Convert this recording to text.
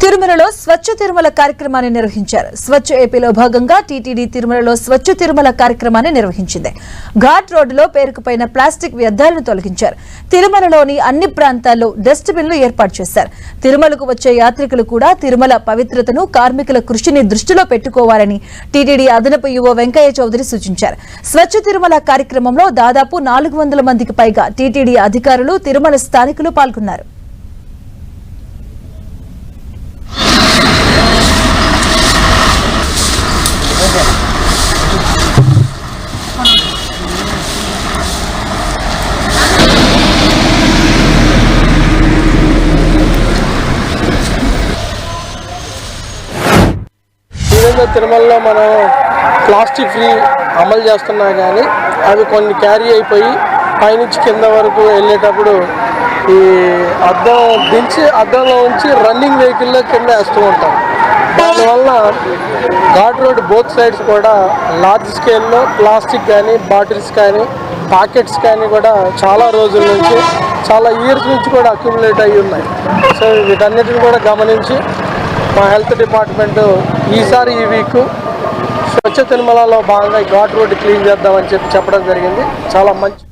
తిరుమలలో స్వచ్ఛ తిరుమల కార్యక్రమాన్ని నిర్వహించారు. స్వచ్ఛ ఏపీలో భాగంగా టీటీడీ తిరుమలలో స్వచ్ఛ తిరుమల కార్యక్రమాన్ని నిర్వహించింది. ఘాట్ రోడ్డులో పేరుకుపోయిన ప్లాస్టిక్ వ్యర్థాలను తొలగించారు. తిరుమలలోని అన్ని ప్రాంతాల్లో డస్ట్ బిన్లు ఏర్పాటు చేశారు. తిరుమలకు వచ్చే యాత్రికులు కూడా తిరుమల పవిత్రతను, కార్మికుల కృషిని దృష్టిలో పెట్టుకోవాలని టీటీడీ అదనపు ఈవో వెంకయ్య చౌదరి సూచించారు. స్వచ్ఛ తిరుమల కార్యక్రమంలో దాదాపు 400 మందికి పైగా టీటీడీ అధికారులు, తిరుమల స్థానికులు పాల్గొన్నారు. తిరుమలలో మనం ప్లాస్టిక్ ఫ్రీ అమలు చేస్తున్నా కానీ అవి కొన్ని క్యారీ అయిపోయి పైనుంచి కింద వరకు వెళ్ళేటప్పుడు ఈ అద్దం దించి అద్దంలో ఉంచి రన్నింగ్ వెహికల్లో కింద వేస్తూ ఉంటాం. దానివల్ల ఘాట్ రోడ్ బోత్ సైడ్స్ కూడా లార్జ్ స్కేల్లో ప్లాస్టిక్ కానీ, బాటిల్స్ కానీ, ప్యాకెట్స్ కానీ కూడా చాలా రోజుల నుంచి, చాలా ఇయర్స్ నుంచి కూడా అక్యుములేట్ అయ్యి ఉన్నాయి. సో వీటన్నిటిని కూడా గమనించి మా హెల్త్ డిపార్ట్మెంటు ఈసారి ఈ వీక్ స్వచ్ఛ తిరుమలలో భాగంగా ఘాట్ రోడ్ క్లీన్ చేద్దామని చెప్పడం జరిగింది. చాలా మంచి